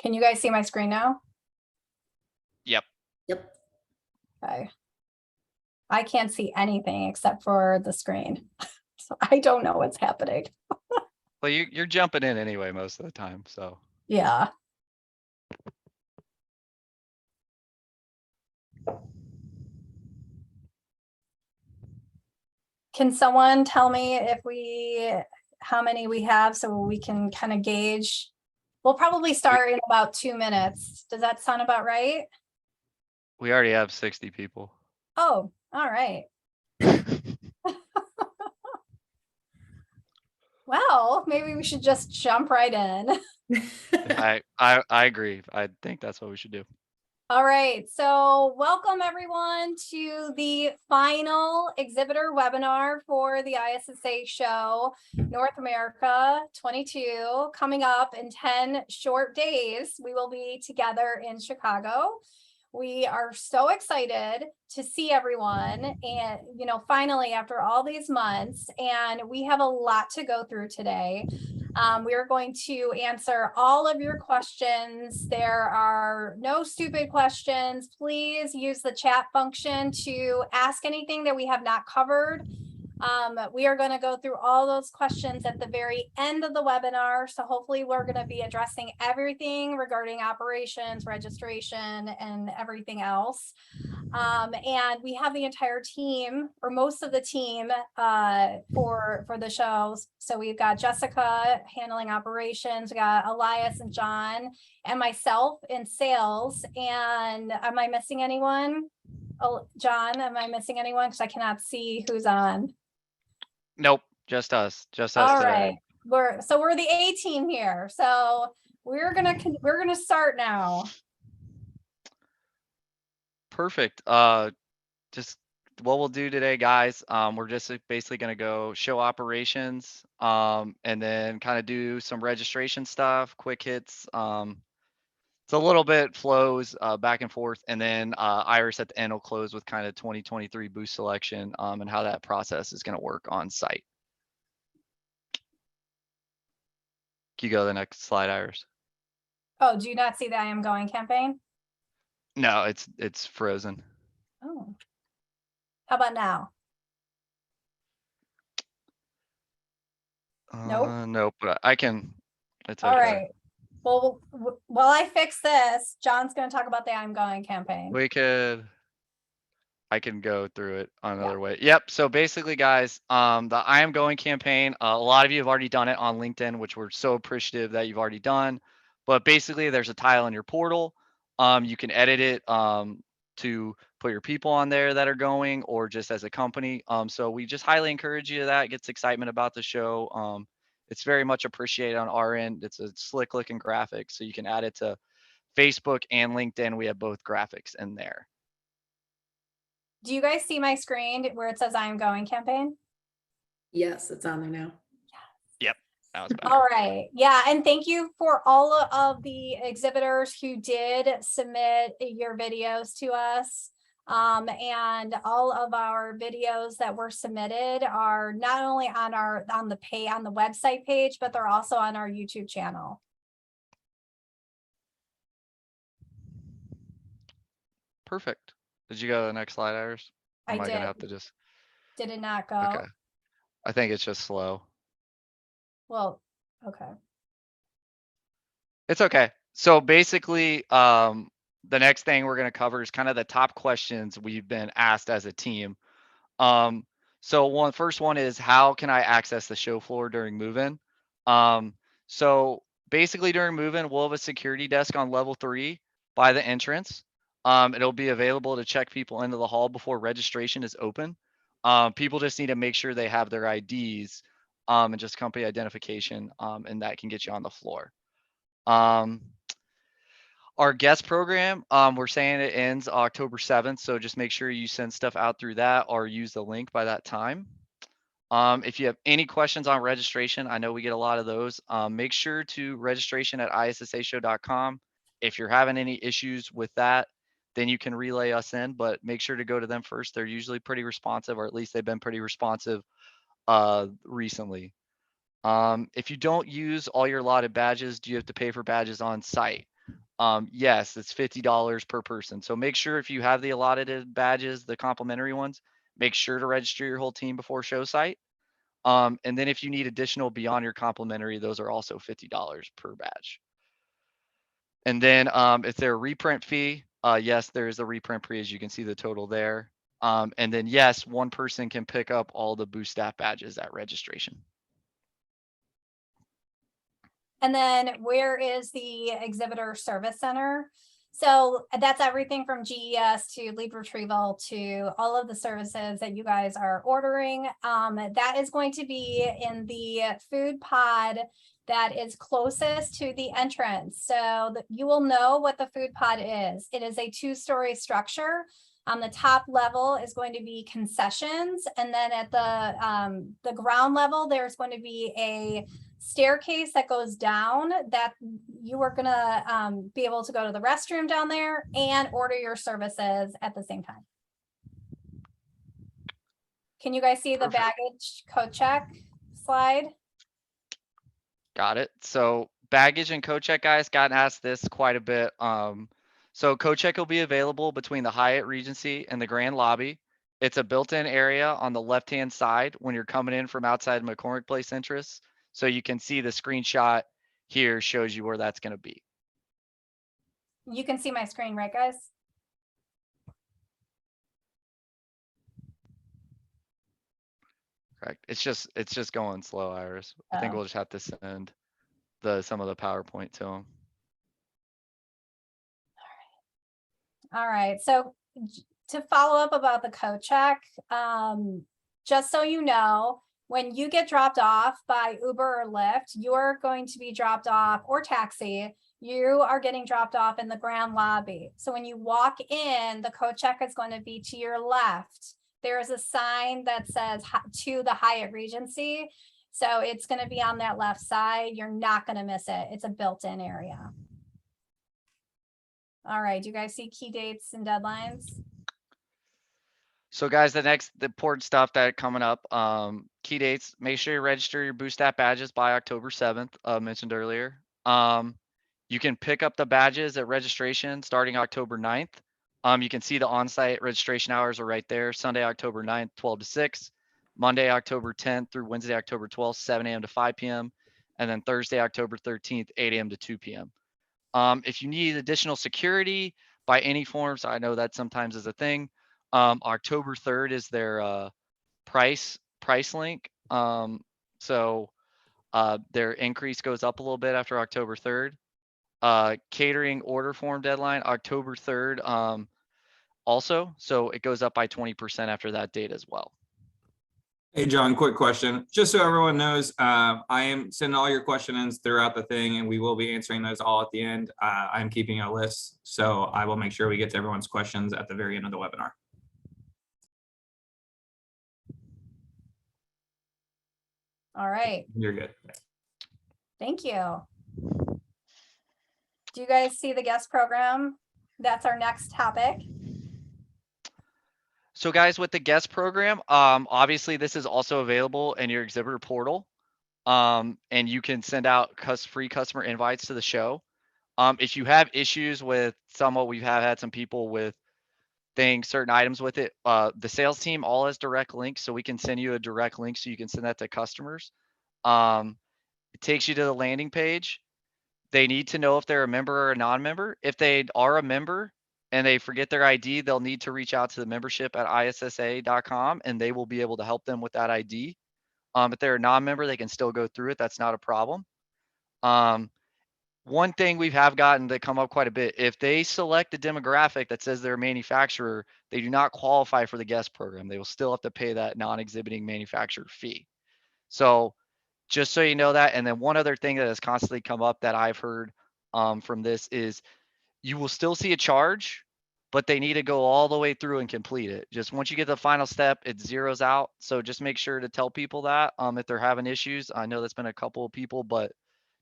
Can you guys see my screen now? Yep. Yep. Okay. I can't see anything except for the screen. So I don't know what's happening. Well, you're jumping in anyway most of the time, so. Yeah. Can someone tell me how many we have so we can kind of gauge? We'll probably start in about 2 minutes. Does that sound about right? We already have 60 people. Oh, all right. Well, maybe we should just jump right in. I agree. I think that's what we should do. All right, so welcome everyone to the final exhibitor webinar for the ISSA show, North America 22, coming up in 10 short days. We will be together in Chicago. We are so excited to see everyone and, finally after all these months, and we have a lot to go through today. We are going to answer all of your questions. There are no stupid questions. Please use the chat function to ask anything that we have not covered. We are going to go through all those questions at the very end of the webinar. So hopefully we're going to be addressing everything regarding operations, registration, and everything else. And we have the entire team, or most of the team, for the shows. So we've got Jessica handling operations, we got Elias and John, and myself in sales. And am I missing anyone? Oh, John, am I missing anyone? Because I cannot see who's on. Nope, just us. Just us All today. right. We're the A team here. So we're gonna start now. Perfect. Just what we'll do today, guys. We're just basically gonna go show operations, and then kind of do some registration stuff, quick hits. It's a little bit flows back and forth, and then Iris at the end will close with kind of 2023 boost selection and how that process is going to work on site. Can you go to the next slide, Iris? Oh, do you not see the I Am Going campaign? No, it's frozen. Oh, how about now? Nope. Nope, but I can. It's okay. All right. Well, while I fix this, John's going to talk about the I'm Going campaign. I can go through it another way. Yep. So basically, guys, the I Am Going campaign, a lot of you have already done it on LinkedIn, which we're so appreciative that you've already done. But basically, there's a tile in your portal. You can edit it to put your people on there that are going, or just as a company. So we just highly encourage you to that. It gets excitement about the show. It's very much appreciated on our end. It's a slick looking graphic, so you can add it to Facebook and LinkedIn. We have both graphics in there. Do you guys see my screen where it says I Am Going campaign? Yes, it's on there now. Yep, that was better. All right. Yeah, and thank you for all of the exhibitors who did submit your videos to us. And all of our videos that were submitted are not only on the website page, but they're also on our YouTube channel. Perfect. Did you go to the next slide, Iris? I Am did. gonna have to just? Did it not go? Okay. I think it's just slow. Well, okay. It's okay. So basically, the next thing we're going to cover is kind of the top questions we've been asked as a team. So first one is, how can I access the show floor during move-in? So basically during move-in, we'll have a security desk on level 3 by the entrance. It'll be available to check people into the hall before registration is open. People just need to make sure they have their IDs and just company identification, and that can get you on the floor. Our guest program, we're saying it ends October 7th, so just make sure you send stuff out through that or use the link by that time. If you have any questions on registration, I know we get a lot of those. Make sure to registration@issashow.com. If you're having any issues with that, then you can relay us in, but make sure to go to them first. They're usually pretty responsive, or at least they've been pretty responsive recently. If you don't use all your allotted badges, do you have to pay for badges on site? yes, it's $50 per person. So make sure if you have the allotted badges, the complimentary ones, make sure to register your whole team before show site. And then if you need additional beyond your complimentary, those are also $50 per badge. And then is there a reprint fee? Yes, there is a reprint fee, as you can see the total there. And then yes, one person can pick up all the boost staff badges at registration. And then where is the exhibitor service center? So that's everything from GES to lead retrieval to all of the services that you guys are ordering. That is going to be in the food pod that is closest to the entrance. So that you will know what the food pod is. It is a 2-story structure. On the top level is going to be concessions. And then at the ground level, there's going to be a staircase that goes down that you are gonna be able to go to the restroom down there and order your services at the same time. Can you guys see the Perfect. baggage code check slide? Got it. So baggage and code check, guys, got asked this quite a bit. So code check will be available between the Hyatt Regency and the Grand Lobby. It's a built-in area on the left-hand side when you're coming in from outside McCormick Place entrance. So you can see the screenshot here shows you where that's going to be. You can see my screen, right, guys? Correct. It's just going slow, Iris. I think Oh. we'll just have to send some of the PowerPoint to them. All right, so to follow up about the code check, just so you know, when you get dropped off by Uber or Lyft, you're going to be dropped off, or taxi, you are getting dropped off in the Grand Lobby. So when you walk in, the code check is going to be to your left. There is a sign that says to the Hyatt Regency. So it's going to be on that left side. You're not going to miss it. It's a built-in area. All right, do you guys see key dates and deadlines? So guys, the important stuff that coming up, key dates, make sure you register your boost app badges by October 7th, mentioned earlier. You can pick up the badges at registration starting October 9th. You can see the on-site registration hours are right there. Sunday, October 9th, 12 to 6, Monday, October 10th through Wednesday, October 12th, 7 a.m. to 5 p.m. And then Thursday, October 13th, 8 a.m. to 2 p.m. If you need additional security by any forms, I know that sometimes is a thing. October 3rd is their price link. So their increase goes up a little bit after October 3rd. Catering order form deadline, October 3rd also. So it goes up by 20% after that date as well. Hey, John, quick question. Just so everyone knows, I am sending all your questions throughout the thing, and we will be answering those all at the end. I'm keeping a list, so I will make sure we get to everyone's questions at the very end of the webinar. All right. You're good. Thank you. Do you guys see the guest program? That's our next topic. So guys, with the guest program, obviously this is also available in your exhibitor portal. And you can send out free customer invites to the show. If you have issues with we've had some people with certain items with it, the sales team all has direct links, so we can send you a direct link so you can send that to customers. It takes you to the landing page. They need to know if they're a member or a non-member. If they are a member and they forget their ID, they'll need to reach out to the membership at ISSA.com and they will be able to help them with that ID. If they're a non-member, they can still go through it. That's not a problem. One thing we have gotten to come up quite a bit, if they select a demographic that says they're a manufacturer, they do not qualify for the guest program. They will still have to pay that non-exhibiting manufacturer fee. So just so you know that. And then one other thing that has constantly come up that I've heard from this is you will still see a charge, but they need to go all the way through and complete it. Just once you get the final step, it zeroes out. So just make sure to tell people that if they're having issues. I know that's been a couple of people, but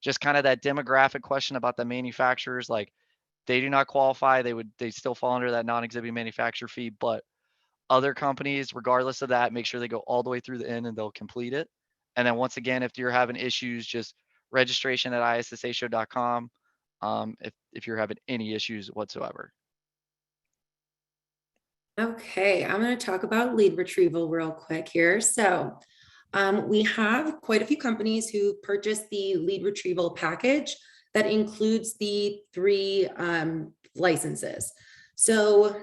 just kind of that demographic question about the manufacturers, like they do not qualify. They still fall under that non-exhibiting manufacturer fee, but other companies, regardless of that, make sure they go all the way through the end and they'll complete it. And then once again, if you're having issues, just registration at ISSAshow.com. if you're having any issues whatsoever. Okay, I'm going to talk about lead retrieval real quick here. So we have quite a few companies who purchased the lead retrieval package that includes the 3 licenses. So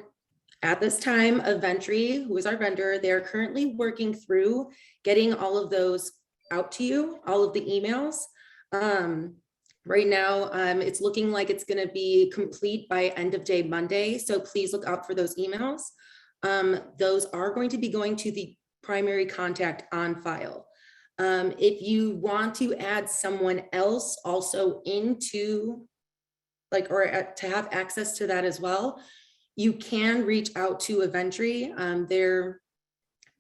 at this time, Aventry, who is our vendor, they're currently working through getting all of those out to you, all of the emails. Right now, it's looking like it's going to be complete by end of day Monday. So please look out for those emails. Those are going to be going to the primary contact on file. If you want to add someone else also into to have access to that as well, you can reach out to Aventry. Their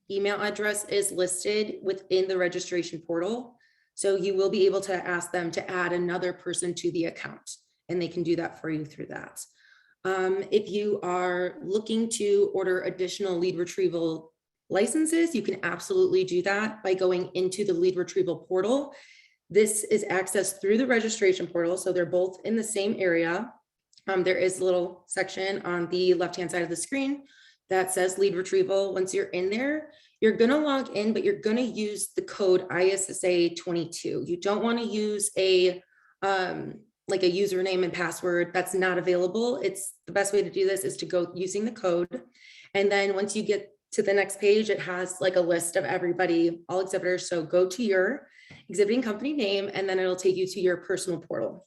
email address is listed within the registration portal. So you will be able to ask them to add another person to the account, and they can do that for you through that. If you are looking to order additional lead retrieval licenses, you can absolutely do that by going into the lead retrieval portal. This is accessed through the registration portal, so they're both in the same area. There is a little section on the left-hand side of the screen that says lead retrieval. Once you're in there, you're going to log in, but you're going to use the code ISSA 22. You don't want to use a like a username and password. That's not available. It's the best way to do this is to go using the code. And then once you get to the next page, it has like a list of everybody, all exhibitors. So go to your exhibiting company name, and then it'll take you to your personal portal.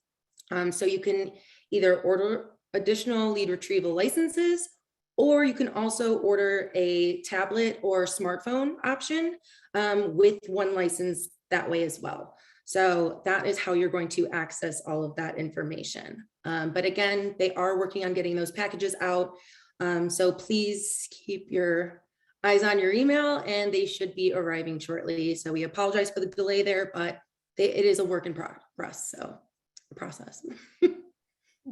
So you can either order additional lead retrieval licenses, or you can also order a tablet or smartphone option with 1 license that way as well. So that is how you're going to access all of that information. But again, they are working on getting those packages out. So please keep your eyes on your email, and they should be arriving shortly. So we apologize for the delay there, but it is a work in process.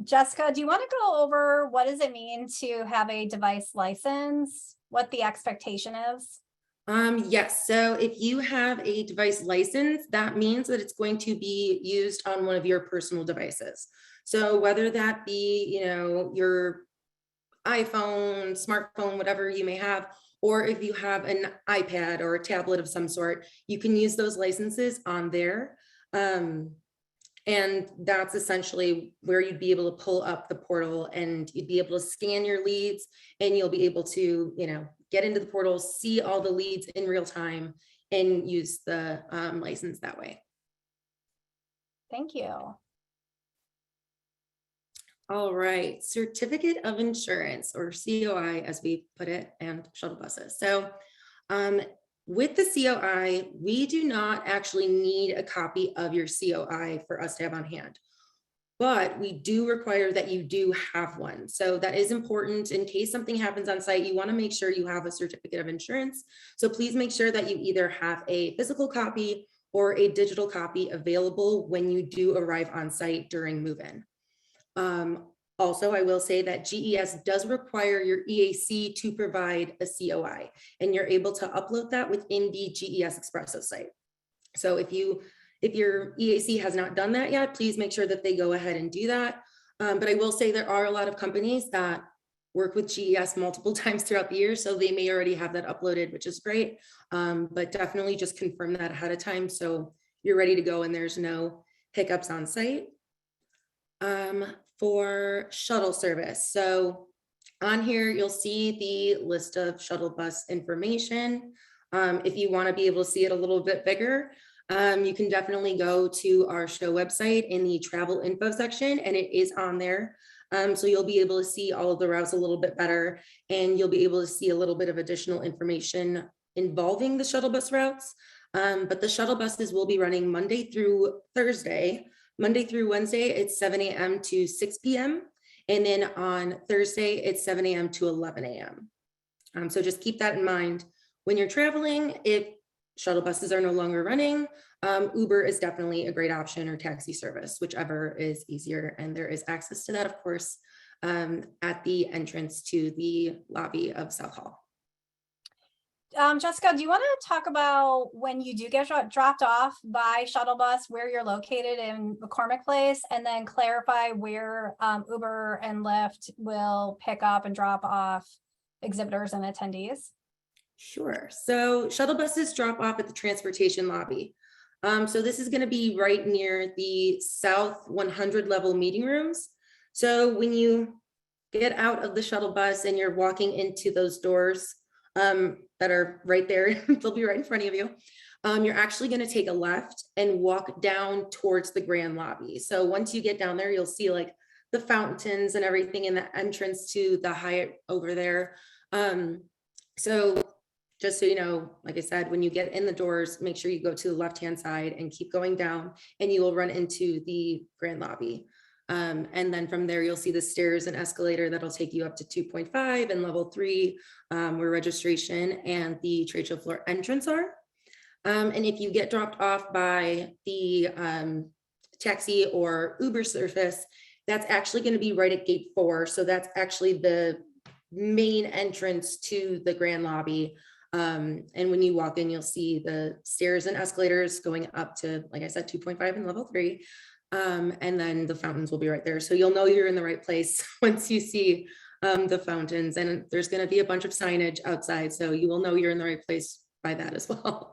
Jessica, do you want to go over what does it mean to have a device license? What the expectation is? Yes. So if you have a device license, that means that it's going to be used on one of your personal devices. So whether that be, your iPhone, smartphone, whatever you may have, or if you have an iPad or a tablet of some sort, you can use those licenses on there. And that's essentially where you'd be able to pull up the portal, and you'd be able to scan your leads, and you'll be able to, get into the portal, see all the leads in real time, and use the license that way. Thank you. All right, certificate of insurance, or COI as we put it, and shuttle buses. So with the COI, we do not actually need a copy of your COI for us to have on hand, but we do require that you do have one. So that is important. In case something happens on site, you want to make sure you have a certificate of insurance. So please make sure that you either have a physical copy or a digital copy available when you do arrive on site during move-in. Also, I will say that GES does require your EAC to provide a COI, and you're able to upload that within the GES Expresso site. So if your EAC has not done that yet, please make sure that they go ahead and do that. But I will say there are a lot of companies that work with GES multiple times throughout the year, so they may already have that uploaded, which is great. But definitely just confirm that ahead of time so you're ready to go and there's no hiccups on site. For shuttle service, so on here you'll see the list of shuttle bus information. If you want to be able to see it a little bit bigger, you can definitely go to our show website in the travel info section, and it is on there. So you'll be able to see all of the routes a little bit better, and you'll be able to see a little bit of additional information involving the shuttle bus routes. But the shuttle buses will be running Monday through Thursday. Monday through Wednesday, it's 7 a.m. to 6 p.m. And then on Thursday, it's 7 a.m. to 11 a.m. So just keep that in mind when you're traveling. If shuttle buses are no longer running, Uber is definitely a great option, or taxi service, whichever is easier. And there is access to that, of course, at the entrance to the lobby of South Hall. Jessica, do you want to talk about when you do get dropped off by shuttle bus, where you're located in McCormick Place, and then clarify where Uber and Lyft will pick up and drop off exhibitors and attendees? Sure. So shuttle buses drop off at the transportation lobby. So this is going to be right near the South 100 level meeting rooms. So when you get out of the shuttle bus and you're walking into those doors that are right there, they'll be right in front of you. You're actually going to take a left and walk down towards the grand lobby. So once you get down there, you'll see like the fountains and everything in the entrance to the Hyatt over there. So just so you know, like I said, when you get in the doors, make sure you go to the left-hand side and keep going down, and you will run into the grand lobby. And then from there, you'll see the stairs and escalator that'll take you up to 2.5 and level 3, where registration and the trade show floor entrance are. And if you get dropped off by the taxi or Uber service, that's actually going to be right at gate 4. So that's actually the main entrance to the grand lobby. And when you walk in, you'll see the stairs and escalators going up to, like I said, 2.5 and level 3. And then the fountains will be right there. So you'll know you're in the right place once you see the fountains, and there's going to be a bunch of signage outside. So you will know you're in the right place by that as well.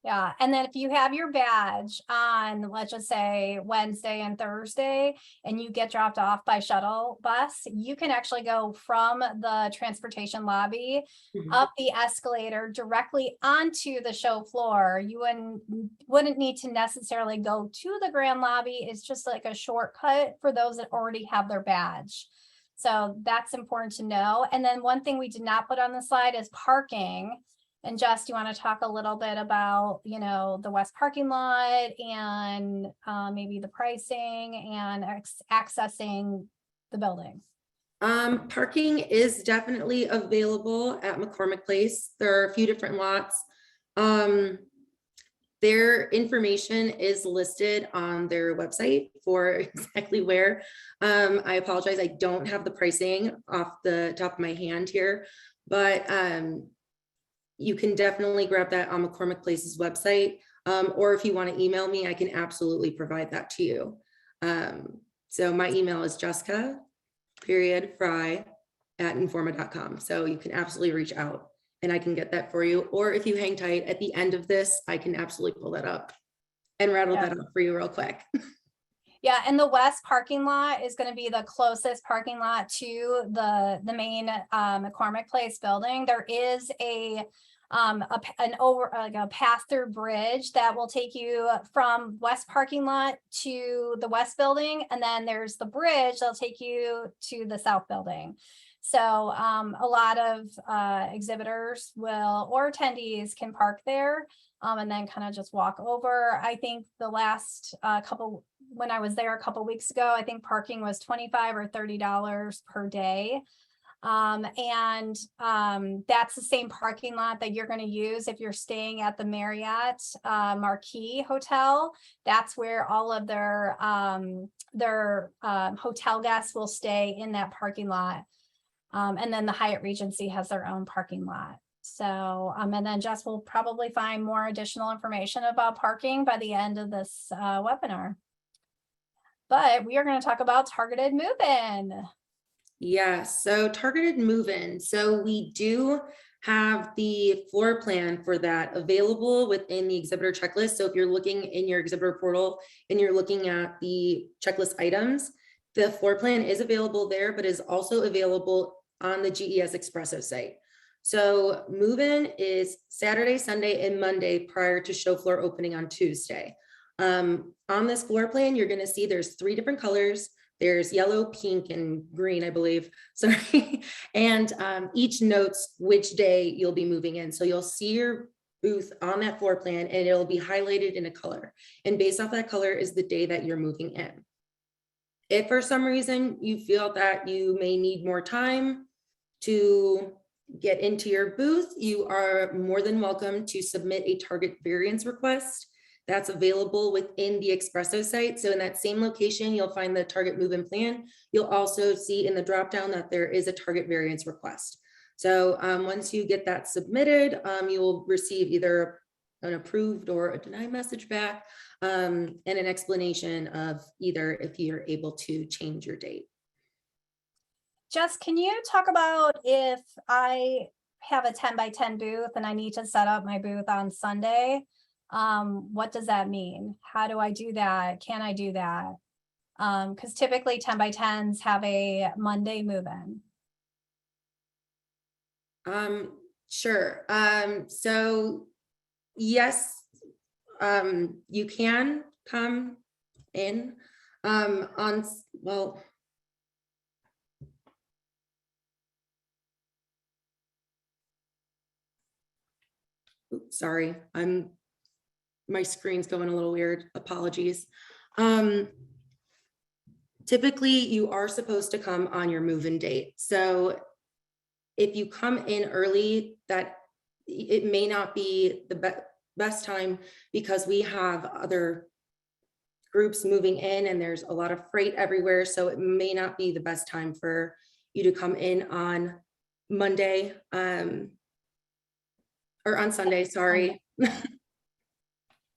Yeah, and then if you have your badge on, let's just say Wednesday and Thursday, and you get dropped off by shuttle bus, you can actually go from the transportation lobby up the escalator directly onto the show floor. You wouldn't need to necessarily go to the grand lobby. It's just like a shortcut for those that already have their badge. So that's important to know. And then one thing we did not put on the slide is parking. And Jess, do you want to talk a little bit about, the west parking lot and maybe the pricing and accessing the building? Parking is definitely available at McCormick Place. There are a few different lots. Their information is listed on their website for exactly where. I apologize, I don't have the pricing off the top of my hand here, but you can definitely grab that on McCormick Place's website. Or if you want to email me, I can absolutely provide that to you. So my email is jessica.fry@informa.com. So you can absolutely reach out and I can get that for you. Or if you hang tight at the end of this, I can absolutely pull that up and rattle that up for you real quick. Yeah, and the west parking lot is going to be the closest parking lot to the main McCormick Place building. There is a pass-through bridge that will take you from west parking lot to the west building, and then there's the bridge that'll take you to the south building. So a lot of exhibitors or attendees can park there and then kind of just walk over. I think the last when I was there a couple weeks ago, I think parking was $25 or $30 per day. That's the same parking lot that you're going to use if you're staying at the Marriott Marquis Hotel. That's where all of their hotel guests will stay in that parking lot. And then the Hyatt Regency has their own parking lot. So, and then Jess will probably find more additional information about parking by the end of this webinar. But we are going to talk about targeted move-in. Yeah, so targeted move-in. So we do have the floor plan for that available within the exhibitor checklist. So if you're looking in your exhibitor portal and you're looking at the checklist items, the floor plan is available there, but is also available on the GES Expresso site. So move-in is Saturday, Sunday, and Monday prior to show floor opening on Tuesday. On this floor plan, you're going to see there's 3 different colors. There's yellow, pink, and green, I believe. Sorry. And each notes which day you'll be moving in. So you'll see your booth on that floor plan and it'll be highlighted in a color. And based off that color is the day that you're moving in. If for some reason you feel that you may need more time to get into your booth, you are more than welcome to submit a target variance request. That's available within the Expresso site. So in that same location, you'll find the target move-in plan. You'll also see in the dropdown that there is a target variance request. So once you get that submitted, you will receive either an approved or a denied message back, and an explanation of either if you're able to change your date. Jess, can you talk about if I have a 10 by 10 booth and I need to set up my booth on Sunday? What does that mean? How do I do that? Can I do that? Because typically 10 by 10s have a Monday move-in. Sure. So yes, you can come in on, well, oops, sorry, my screen's going a little weird, apologies. Typically you are supposed to come on your move-in date. So if you come in early, that it may not be the best time because we have other groups moving in and there's a lot of freight everywhere. So it may not be the best time for you to come in on Monday, or on Sunday, sorry.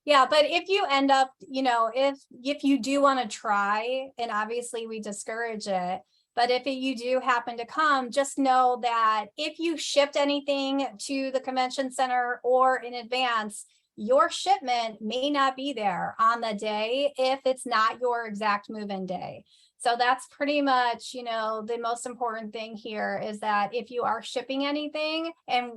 Yeah, but if you end up, if you do want to try, and obviously we discourage it, but if you do happen to come, just know that if you shipped anything to the convention center or in advance, your shipment may not be there on the day if it's not your exact move-in day. So that's pretty much, the most important thing here is that if you are shipping anything, and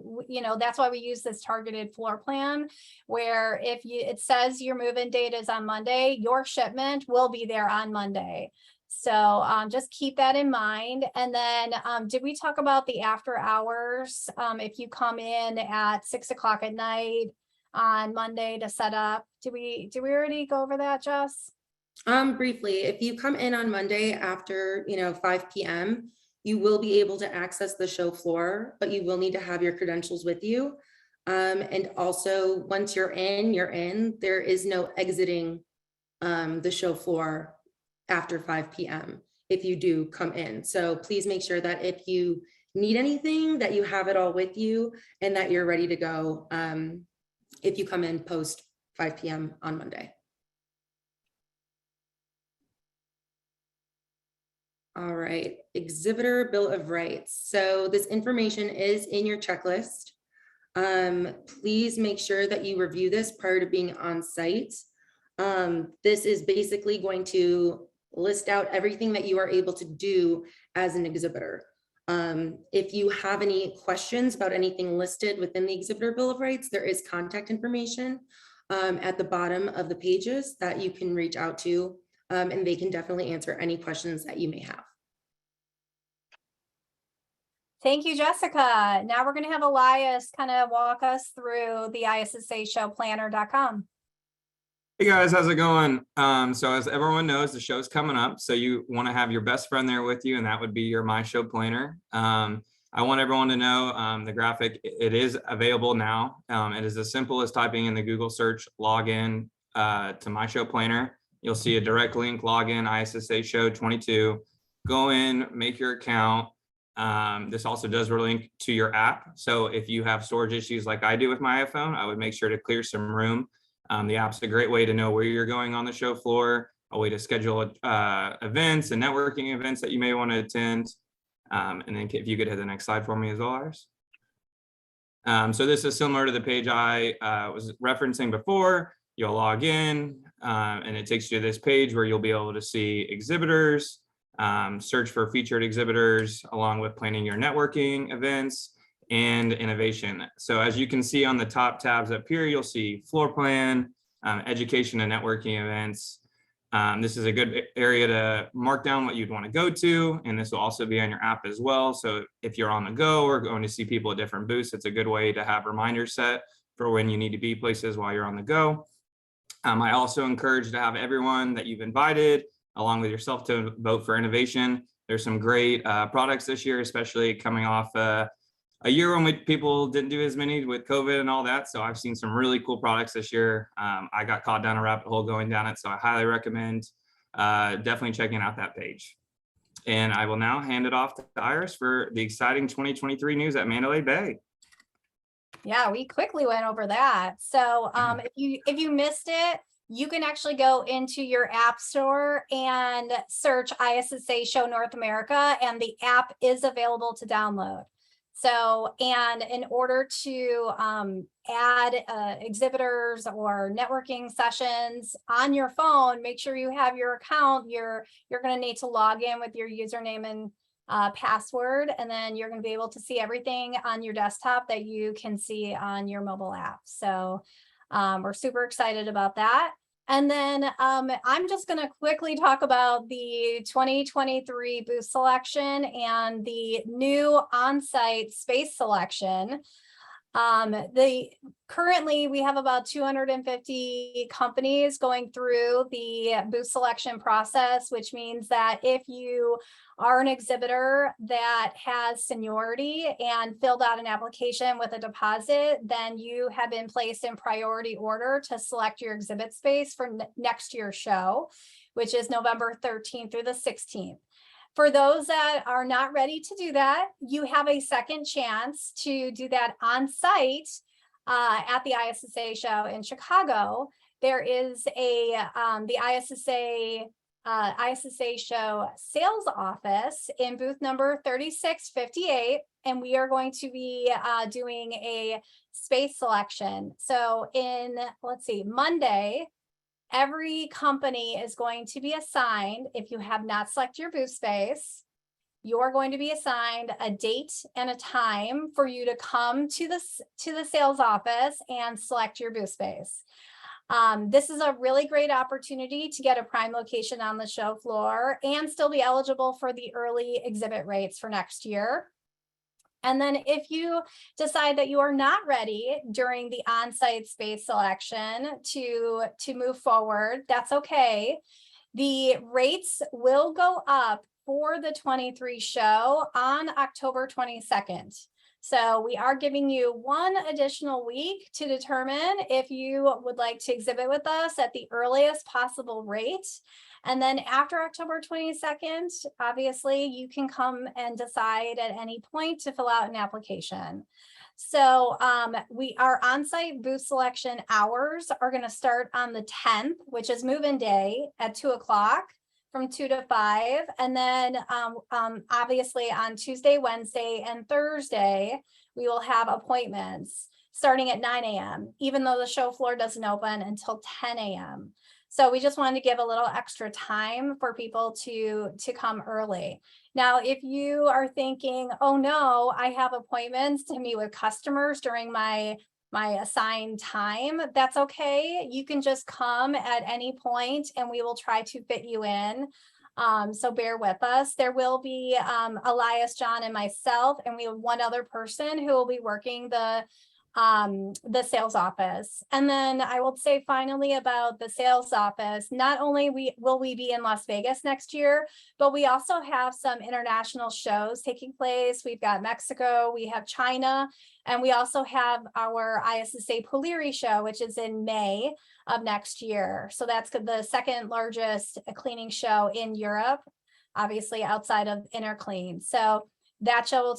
that's why we use this targeted floor plan, where if it says your move-in date is on Monday, your shipment will be there on Monday. So just keep that in mind. And then did we talk about the after hours? If you come in at 6 o'clock at night on Monday to set up, did we already go over that, Jess? Briefly, if you come in on Monday after 5 p.m., you will be able to access the show floor, but you will need to have your credentials with you. And also once you're in, there is no exiting the show floor after 5 p.m. if you do come in. So please make sure that if you need anything, that you have it all with you and that you're ready to go if you come in post 5 p.m. on Monday. All right, exhibitor bill of rights. So this information is in your checklist. Please make sure that you review this prior to being on site. This is basically going to list out everything that you are able to do as an exhibitor. If you have any questions about anything listed within the exhibitor bill of rights, there is contact information at the bottom of the pages that you can reach out to, and they can definitely answer any questions that you may have. Thank you, Jessica. Now we're going to have Elias kind of walk us through the ISSA showplanner.com. Hey guys, how's it going? So as everyone knows, the show's coming up. So you want to have your best friend there with you, and that would be your My Show Planner. I want everyone to know the graphic, it is available now. It is as simple as typing in the Google search, login to My Show Planner. You'll see a direct link, login, ISSA Show 22. Go in, make your account. This also does relink to your app. So if you have storage issues like I do with my iPhone, I would make sure to clear some room. The app's a great way to know where you're going on the show floor, a way to schedule events and networking events that you may want to attend. And then if you could hit the next slide for me as well, Iris. So this is similar to the page I was referencing before. You'll log in and it takes you to this page where you'll be able to see exhibitors, search for featured exhibitors, along with planning your networking events and innovation. So as you can see on the top tabs up here, you'll see floor plan, education and networking events. This is a good area to mark down what you'd want to go to, and this will also be on your app as well. So if you're on the go or going to see people at different booths, it's a good way to have reminders set for when you need to be places while you're on the go. I also encourage to have everyone that you've invited, along with yourself, to vote for innovation. There's some great products this year, especially coming off a year when people didn't do as many with COVID and all that. So I've seen some really cool products this year. I got caught down a rabbit hole going down it. So I highly recommend definitely checking out that page. And I will now hand it off to Iris for the exciting 2023 news at Mandalay Bay. Yeah, we quickly went over that. So if you missed it, you can actually go into your app store and search ISSA Show North America, and the app is available to download. So, and in order to add exhibitors or networking sessions on your phone, make sure you have your account. You're going to need to log in with your username and password, and then you're going to be able to see everything on your desktop that you can see on your mobile app. So we're super excited about that. And then I'm just going to quickly talk about the 2023 booth selection and the new on-site space selection. Currently we have about 250 companies going through the booth selection process, which means that if you are an exhibitor that has seniority and filled out an application with a deposit, then you have been placed in priority order to select your exhibit space for next year's show, which is November 13th through the 16th. For those that are not ready to do that, you have a second chance to do that on site at the ISSA show in Chicago. There is the ISSA show sales office in booth number 3658, and we are going to be doing a space selection. So let's see, Monday, every company is going to be assigned, if you have not selected your booth space, you're going to be assigned a date and a time for you to come to the sales office and select your booth space. This is a really great opportunity to get a prime location on the show floor and still be eligible for the early exhibit rates for next year. And then if you decide that you are not ready during the on-site space selection to move forward, that's okay. The rates will go up for the 23 show on October 22nd. So we are giving you one additional week to determine if you would like to exhibit with us at the earliest possible rate. And then after October 22nd, obviously you can come and decide at any point to fill out an application. So our on-site booth selection hours are going to start on the 10th, which is move-in day at 2 o'clock from 2 to 5. And then obviously on Tuesday, Wednesday, and Thursday, we will have appointments starting at 9 a.m., even though the show floor doesn't open until 10 a.m. So we just wanted to give a little extra time for people to come early. Now, if you are thinking, oh no, I have appointments to meet with customers during my assigned time, that's okay. You can just come at any point and we will try to fit you in. So bear with us. There will be Elias, John, and myself, and we have one other person who will be working the sales office. And then I will say finally about the sales office, not only will we be in Las Vegas next year, but we also have some international shows taking place. We've got Mexico, we have China, and we also have our ISSA Poliri show, which is in May of next year. So that's the second largest cleaning show in Europe, obviously outside of Interclean. So that show will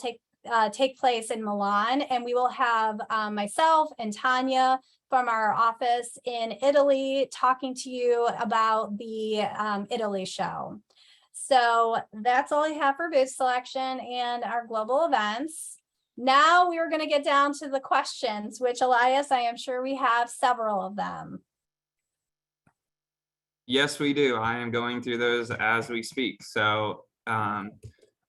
take place in Milan, and we will have myself and Tanya from our office in Italy talking to you about the Italy show. So that's all I have for booth selection and our global events. Now we are going to get down to the questions, which Elias, I am sure we have several of them. Yes, we do. I am going through those as we speak. So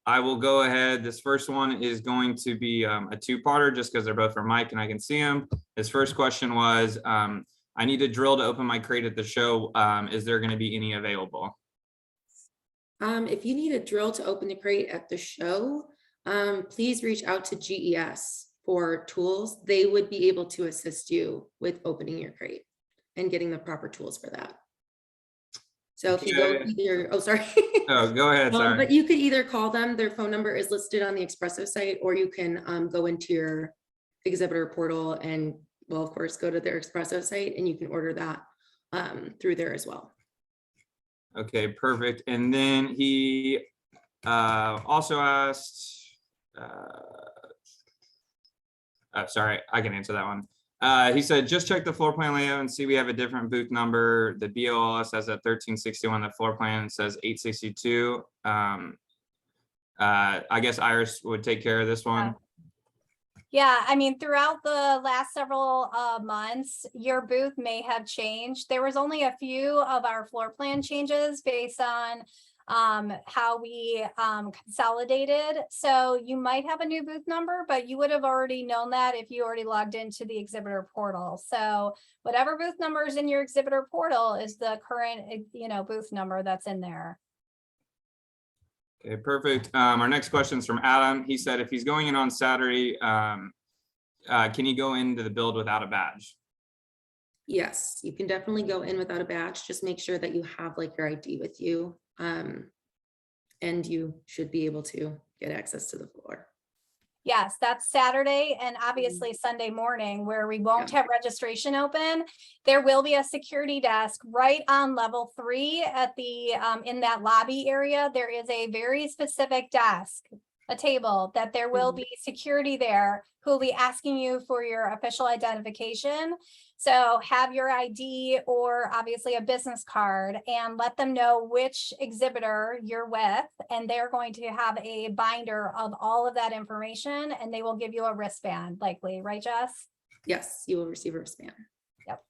I will go ahead. This first one is going to be a two-parter just because they're both from Mike and I can see him. His first question was, I need a drill to open my crate at the show. Is there going to be any available? If you need a drill to open the crate at the show, please reach out to GES for tools. They would be able to assist you with opening your crate and getting the proper tools for that. So if you go either, oh, sorry. Oh, go ahead, sorry. But you could either call them, their phone number is listed on the Expresso site, or you can go into your exhibitor portal and, well, of course, go to their Expresso site and you can order that through there as well. Okay, perfect. And then he Also asked, sorry, I can answer that one. He said, just check the floor plan layout and see we have a different booth number. The BOLS says at 1361, the floor plan says 862. I guess Iris would take care of this one. Yeah, I mean, throughout the last several months, your booth may have changed. There was only a few of our floor plan changes based on how we consolidated. So you might have a new booth number, but you would have already known that if you already logged into the exhibitor portal. So whatever booth number is in your exhibitor portal is the current, booth number that's in there. Okay, perfect. Our next question is from Adam. He said, if he's going in on Saturday, can he go into the build without a badge? Yes, you can definitely go in without a badge. Just make sure that you have like your ID with you. And you should be able to get access to the floor. Yes, that's Saturday and obviously Sunday morning where we won't have registration open. There will be a security desk right on level 3 at the in that lobby area. There is a very specific desk, a table that there will be security there who will be asking you for your official identification. So have your ID or obviously a business card and let them know which exhibitor you're with. And they're going to have a binder of all of that information and they will give you a wristband likely, right, Jess? Yes, you will receive a wristband. Yep.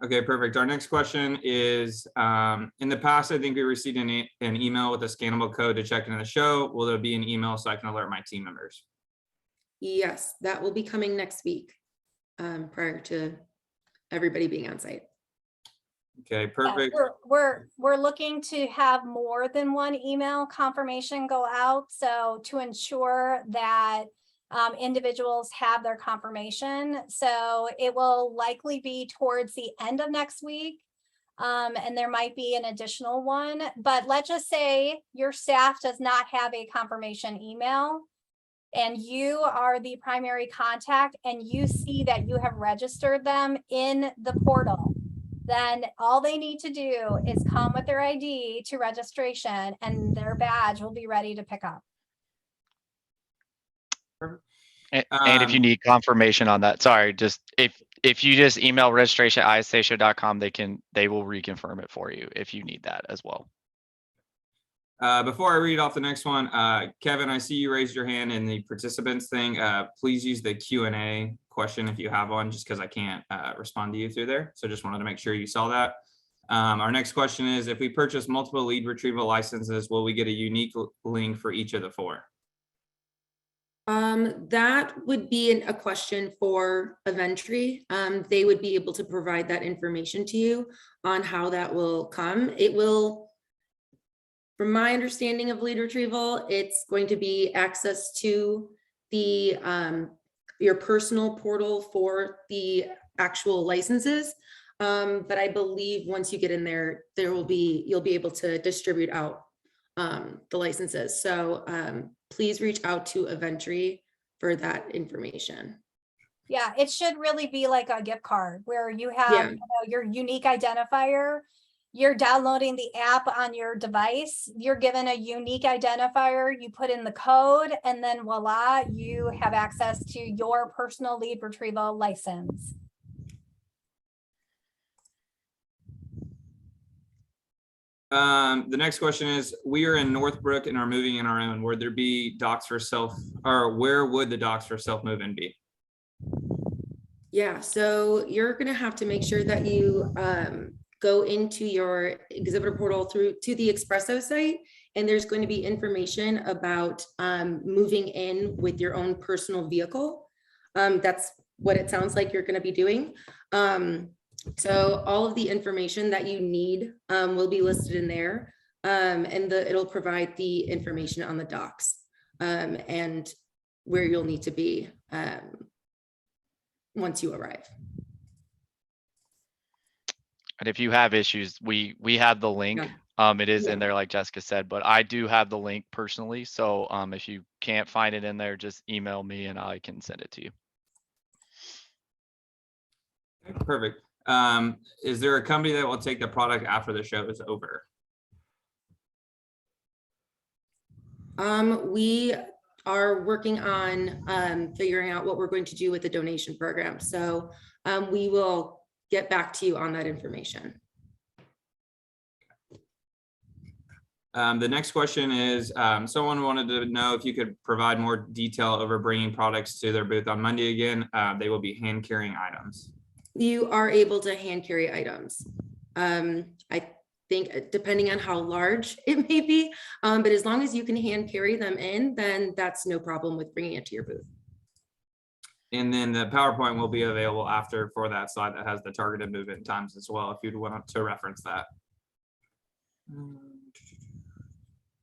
Okay, perfect. Our next question is, in the past, I think we received an email with a scannable code to check into the show. Will there be an email so I can alert my team members? Yes, that will be coming next week. Prior to everybody being on site. Okay, perfect. Yeah, we're looking to have more than one email confirmation go out. So to ensure that individuals have their confirmation. So it will likely be towards the end of next week. And there might be an additional one, but let's just say your staff does not have a confirmation email. And you are the primary contact and you see that you have registered them in the portal, then all they need to do is come with their ID to registration and their badge will be ready to pick up. And if you need confirmation on that, sorry, just if you just email registration@issashow.com, they will reconfirm it for you if you need that as well. Before I read off the next one, Kevin, I see you raised your hand in the participants thing. Please use the Q&A question if you have one, just because I can't respond to you through there. So just wanted to make sure you saw that. Our next question is, if we purchase multiple lead retrieval licenses, will we get a unique link for each of the 4? That would be a question for Eventry. They would be able to provide that information to you on how that will come. It will, from my understanding of lead retrieval, it's going to be access to the your personal portal for the actual licenses. But I believe once you get in there, you'll be able to distribute out the licenses. So please reach out to Eventry for that information. Yeah, it should really be like a gift card where you have your unique identifier. You're downloading the app on your device, you're given a unique identifier, you put in the code, and then voila, you have access to your personal lead retrieval license. The next question is, we are in Northbrook and are moving in our own. Would there be docs for self, or where would the docs for self move-in be? Yeah, so you're gonna have to make sure that you go into your exhibitor portal to the Expresso site, and there's going to be information about moving in with your own personal vehicle. That's what it sounds like you're going to be doing. So all of the information that you need will be listed in there, and it'll provide the information on the docs and where you'll need to be once you arrive. And if you have issues, we have the link. It is in there, like Jessica said, but I do have the link personally. So if you can't find it in there, just email me and I can send it to you. Perfect. Is there a company that will take the product after the show is over? We are working on figuring out what we're going to do with the donation program. So we will get back to you on that information. The next question is, someone wanted to know if you could provide more detail over bringing products to their booth on Monday again. They will be hand carrying items. You are able to hand carry items. I think depending on how large it may be, but as long as you can hand carry them in, then that's no problem with bringing it to your booth. And then the PowerPoint will be available after for that slide that has the targeted movement times as well, if you'd want to reference that.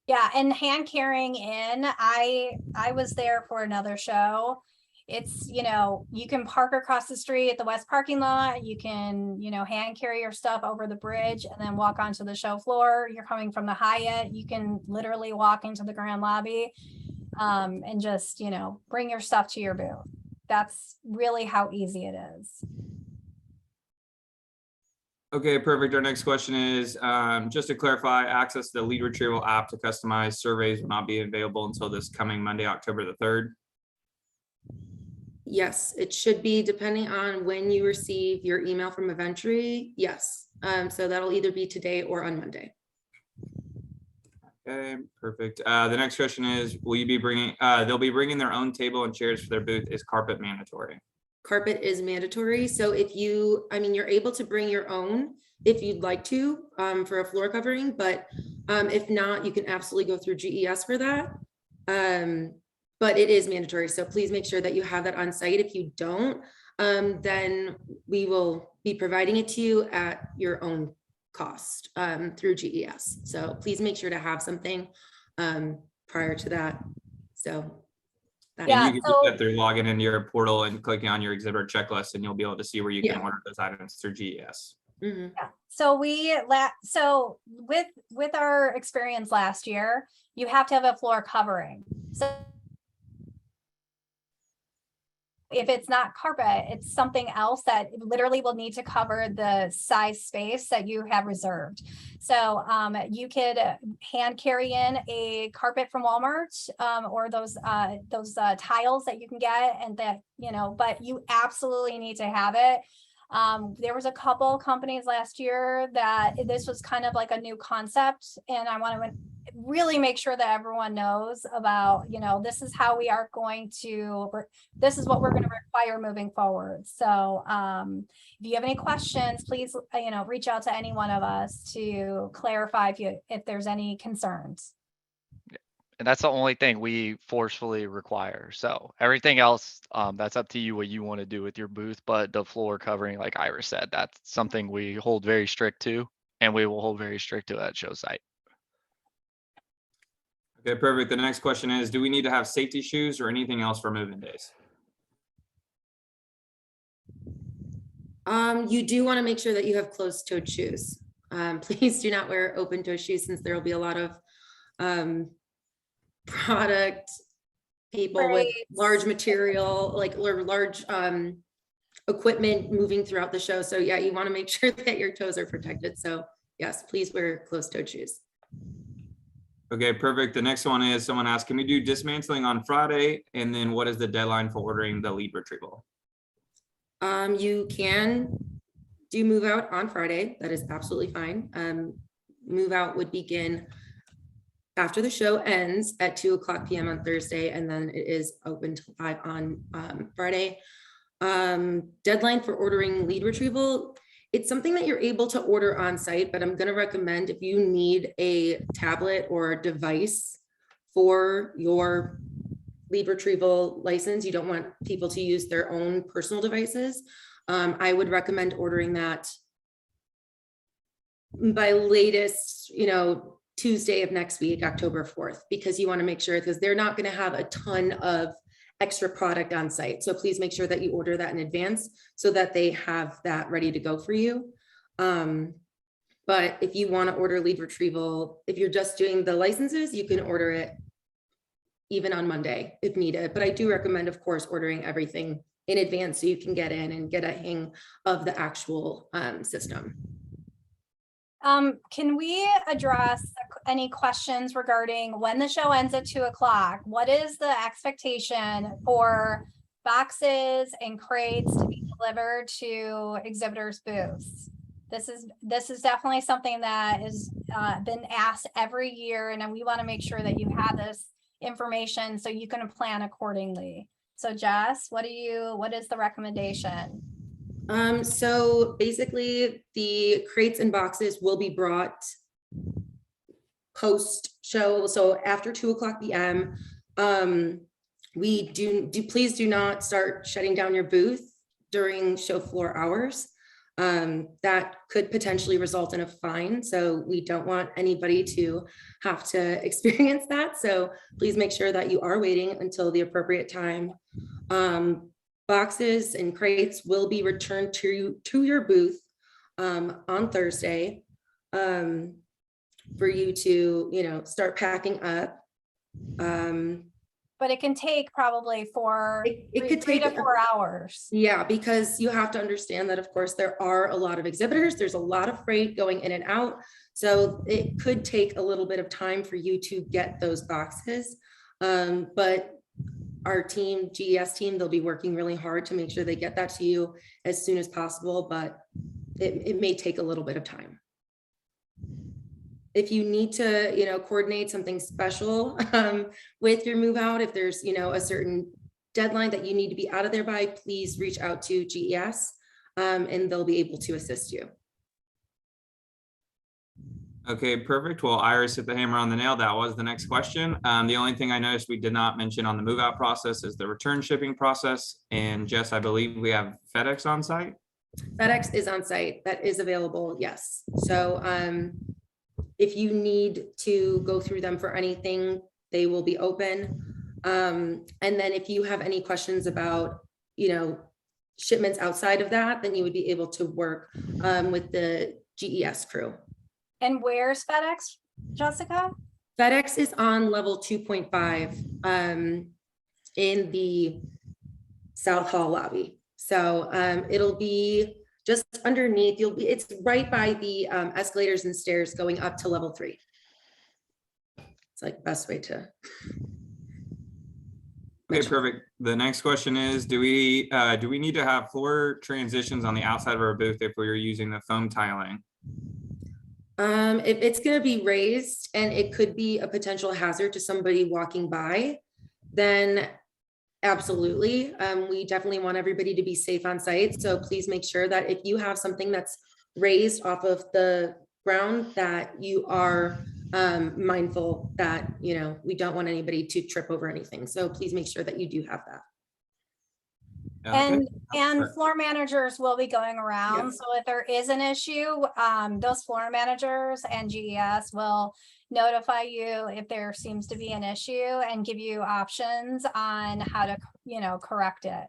Yeah, and hand carrying in, I was there for another show. It's, you know, you can park across the street at the west parking lot. You can, you know, hand carry your stuff over the bridge and then walk onto the show floor. You're coming from the Hyatt. You can literally walk into the grand lobby and just, you know, bring your stuff to your booth. That's really how easy it is. Okay, perfect. Our next question is, just to clarify, access to the lead retrieval app to customize surveys will not be available until this coming Monday, October the 3rd. Yes, it should be depending on when you receive your email from Eventry. Yes, so that'll either be today or on Monday. Okay, perfect. The next question is, will you be bringing, they'll be bringing their own table and chairs for their booth. Is carpet mandatory? Carpet is mandatory. So if you, I mean, you're able to bring your own if you'd like to for a floor covering, but if not, you can absolutely go through GES for that. But it is mandatory. So please make sure that you have that on site. If you don't, then we will be providing it to you at your own cost through GES. So please make sure to have something prior to that. So Yeah, and you can do that through logging into your portal and clicking on your exhibitor checklist, and you'll be able to see where you can order those items through GES. Mm-hmm. Yeah. So with our experience last year, you have to have a floor covering. So if it's not carpet, it's something else that literally will need to cover the size space that you have reserved. So you could hand carry in a carpet from Walmart or those tiles that you can get, and that, you know, but you absolutely need to have it. There was a couple companies last year that this was kind of like a new concept, and I want to really make sure that everyone knows about, you know, this is how we are going to, this is what we're going to require moving forward. So if you have any questions, please, you know, reach out to any one of us to clarify if there's any concerns. And that's the only thing we forcefully require. So everything else, that's up to you what you want to do with your booth. But the floor covering, like Iris said, that's something we hold very strict to, and we will hold very strict to at show site. Okay, perfect. The next question is, do we need to have safety shoes or anything else for moving days? You do want to make sure that you have closed-toed shoes. Please do not wear open-toed shoes, since there will be a lot of product people with large material, like large equipment moving throughout the show. So yeah, you want to make sure that your toes are protected. So yes, please wear closed-toed shoes. Okay, perfect. The next one is, someone asked, can we do dismantling on Friday? And then what is the deadline for ordering the lead retrieval? You can do move out on Friday. That is absolutely fine. Move out would begin after the show ends at 2:00 p.m. on Thursday, and then it is open till 5 on Friday. Deadline for ordering lead retrieval, it's something that you're able to order on site, but I'm going to recommend, if you need a tablet or a device for your lead retrieval license, you don't want people to use their own personal devices. I would recommend ordering that by latest, you know, Tuesday of next week, October 4th, because you want to make sure, because they're not going to have a ton of extra product on site. So please make sure that you order that in advance so that they have that ready to go for you. But if you want to order lead retrieval, if you're just doing the licenses, you can order it even on Monday if needed. But I do recommend, of course, ordering everything in advance so you can get in and get a hang of the actual system. Can we address any questions regarding when the show ends at 2 o'clock, what is the expectation for boxes and crates to be delivered to exhibitors' booths? This is definitely something that is been asked every year, and we want to make sure that you have this information so you can plan accordingly. So Jess, what is the recommendation? So basically the crates and boxes will be brought post show. So after 2 o'clock PM, please do not start shutting down your booth during show floor hours. That could potentially result in a fine. So we don't want anybody to have to experience that. So please make sure that you are waiting until the appropriate time. Boxes and crates will be returned to your booth on Thursday for you to, start packing up. But it can take probably It could three take to 4 hours. Yeah, because you have to understand that, of course, there are a lot of exhibitors. There's a lot of freight going in and out. So it could take a little bit of time for you to get those boxes. But our team, GES team, they'll be working really hard to make sure they get that to you as soon as possible, but it may take a little bit of time. If you need to, coordinate something special with your move out, if there's, a certain deadline that you need to be out of there by, please reach out to GES and they'll be able to assist you. Okay, perfect. Well, Iris hit the hammer on the nail. That was the next question. The only thing I noticed we did not mention on the move out process is the return shipping process. And Jess, I believe we have FedEx on site. FedEx is on site. That is available. Yes. So if you need to go through them for anything, they will be open. And then if you have any questions about, shipments outside of that, then you would be able to work with the GES crew. And where's FedEx, Jessica? FedEx is on level 2.5 in the South Hall lobby. So it'll be just underneath, it's right by the escalators and stairs going up to level 3. It's like best way to. Okay, perfect. The next question is, do we need to have floor transitions on the outside of our booth if we are using the foam tiling? If it's going to be raised and it could be a potential hazard to somebody walking by, then absolutely. We definitely want everybody to be safe on site. So please make sure that if you have something that's raised off of the ground, that you are mindful that, we don't want anybody to trip over anything. So please make sure that you do have that. Okay. And floor managers will be going around. Yeah. So if there is an issue, those floor managers and GES will notify you if there seems to be an issue and give you options on how to, correct it.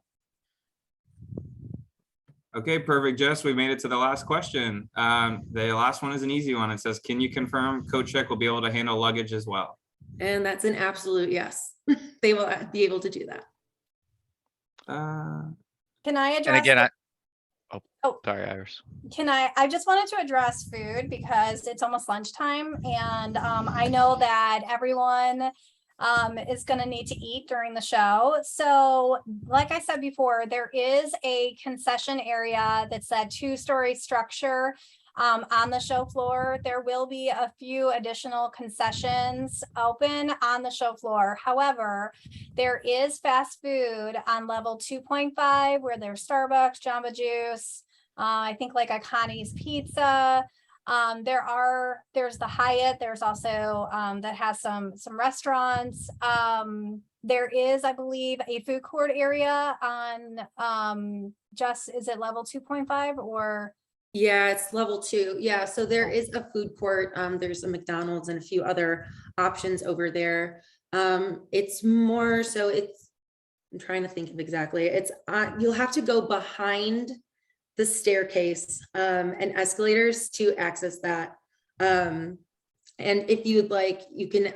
Okay, perfect. Jess, we made it to the last question. The last one is an easy one. It says, can you confirm Coach Check will be able to handle luggage as well? And that's an absolute yes. They will be able to do that. Can I address? And again, Oh. sorry, Iris. I just wanted to address food because it's almost lunchtime and I know that everyone is going to need to eat during the show. So like I said before, there is a concession area that's that 2-story structure on the show floor. There will be a few additional concessions open on the show floor. However, there is fast food on level 2.5 where there's Starbucks, Jamba Juice, I think like a Connie's Pizza. There's the Hyatt. There's also that has some restaurants. There is, I believe, a food court area on is it level 2.5 or? Yeah, it's level 2. Yeah, so there is a food court. There's a McDonald's and a few other options over there. It's more so I'm trying to think of exactly. It's you'll have to go behind the staircase and escalators to access that. And if you'd like, you can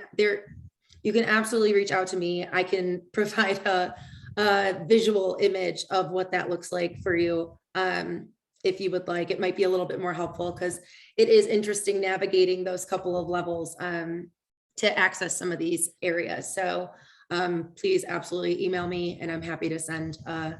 absolutely reach out to me. I can provide a visual image of what that looks like for you. if you would like. It might be a little bit more helpful because it is interesting navigating those couple of levels to access some of these areas. So please absolutely email me, and I'm happy to send a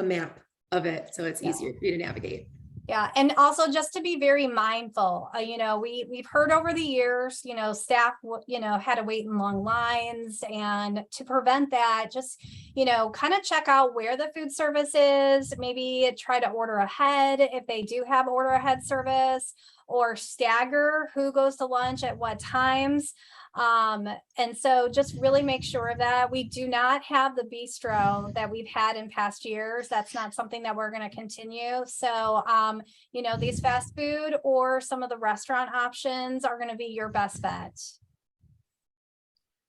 map of it so it's easier for you to navigate. Yeah, and also just to be very mindful, you know, we've heard over the years, you know, staff, you know, had to wait in long lines, and to prevent that, just, you know, kind of check out where the food service is, maybe try to order ahead if they do have order ahead service, or stagger who goes to lunch at what times. And so just really make sure that we do not have the bistro that we've had in past years. That's not something that we're going to continue. So, you know, these fast food or some of the restaurant options are going to be your best bet.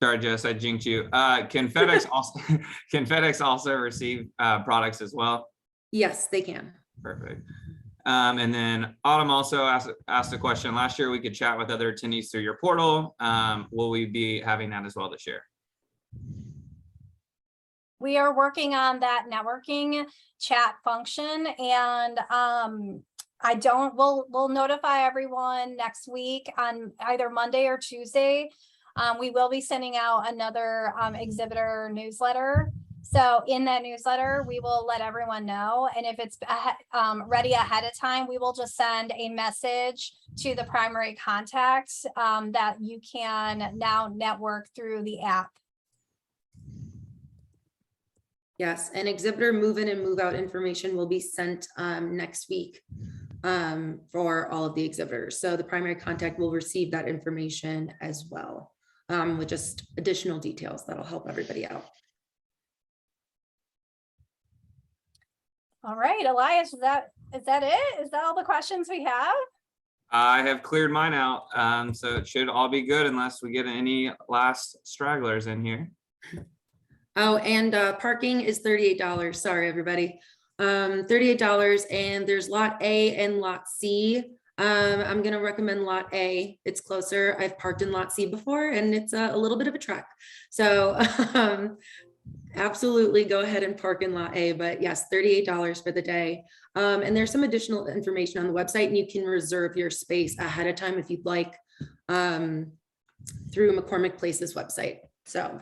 Sorry, Jess, I jinxed you. Can FedEx also receive products as well? Yes, they can. Perfect. And then Autumn also asked a question. Last year, we could chat with other attendees through your portal. Will we be having that as well this year? We are working on that networking chat function, and we'll notify everyone next week on either Monday or Tuesday. We will be sending out another exhibitor newsletter. So in that newsletter, we will let everyone know. And if it's ready ahead of time, we will just send a message to the primary contact that you can now network through the app. Yes, and exhibitor move-in and move-out information will be sent next week for all of the exhibitors. So the primary contact will receive that information as well, with just additional details that'll help everybody out. All right, Elias, is that it? Is that all the questions we have? I have cleared mine out, so it should all be good unless we get any last stragglers in here. Oh, and parking is $38. Sorry, everybody. $38, and there's lot A and lot C. I'm going to recommend lot A. It's closer. I've parked in lot C before, and it's a little bit of a trek. So absolutely go ahead and park in lot A, but yes, $38 for the day. And there's some additional information on the website, and you can reserve your space ahead of time if you'd like, through McCormick Place's website. So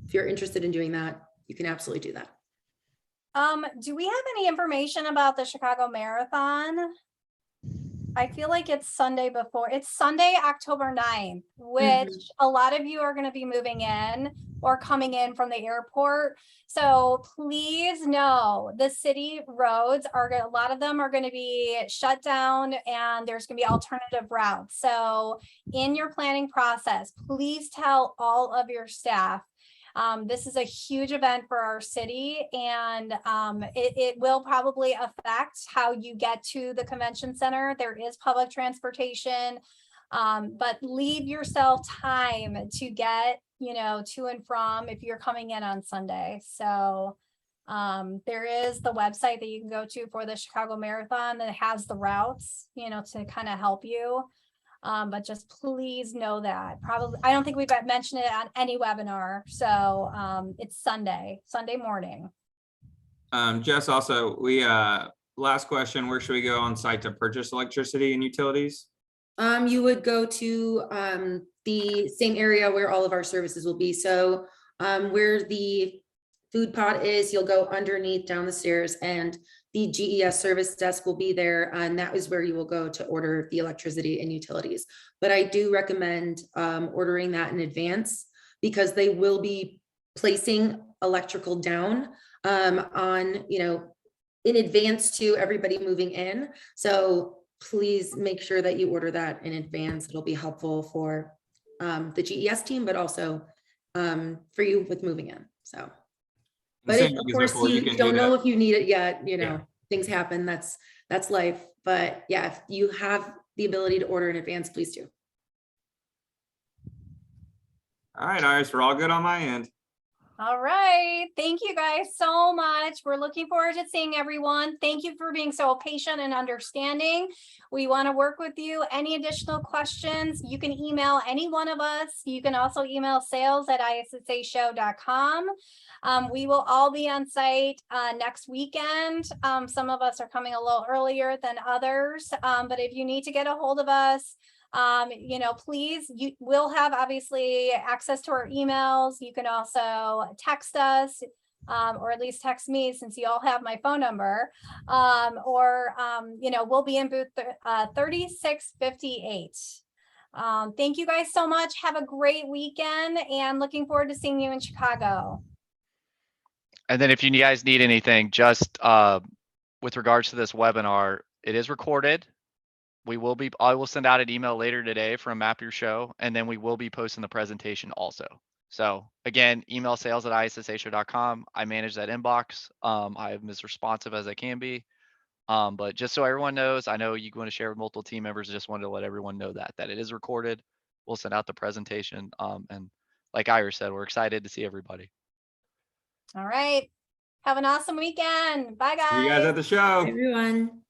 if you're interested in doing that, you can absolutely do that. Do we have any information about the Chicago Marathon? I feel like it's Sunday before. It's Sunday, October 9th, which a lot of you are going to be moving in or coming in from the airport. So please know the city roads a lot of them are going to be shut down, and there's going to be alternative routes. So in your planning process, please tell all of your staff. This is a huge event for our city, and it will probably affect how you get to the convention center. There is public transportation, but leave yourself time to get, you know, to and from if you're coming in on Sunday. So there is the website that you can go to for the Chicago Marathon that has the routes, you know, to kind of help you. But just please know that I don't think we've mentioned it on any webinar. So it's Sunday morning. Jess, also, last question, where should we go on site to purchase electricity and utilities? You would go to the same area where all of our services will be. So where the food pot is, you'll go underneath down the stairs, and the GES service desk will be there, and that is where you will go to order the electricity and utilities. But I do recommend ordering that in advance, because they will be placing electrical down on, you know, in advance to everybody moving in. So please make sure that you order that in advance. It'll be helpful for the GES team, but also for you with moving in. So. But if, of course, you don't know if you need it yet, you know, things happen. That's life. But yeah, if you have the ability to order in advance, please do. All right, Iris, we're all good on my end. All right. Thank you guys so much. We're looking forward to seeing everyone. Thank you for being so patient and understanding. We want to work with you. Any additional questions, you can email any one of us. You can also email sales@issashow.com. We will all be on site next weekend. Some of us are coming a little earlier than others, but if you need to get a hold of us, please, you will have obviously access to our emails. You can also text us, or at least text me since you all have my phone number, we'll be in booth 3658. Thank you guys so much. Have a great weekend and looking forward to seeing you in Chicago. And then if you guys need anything, just with regards to this webinar, it is recorded. I will send out an email later today from Map Your Show, and then we will be posting the presentation also. So again, email sales@issashow.com. I manage that inbox. I am as responsive as I can be. But just so everyone knows, I know you want to share with multiple team members. I just wanted to let everyone know that it is recorded. We'll send out the presentation. And like Iris said, we're excited to see everybody. All right. Have an awesome weekend. Bye, guys. See you guys at the show. Everyone.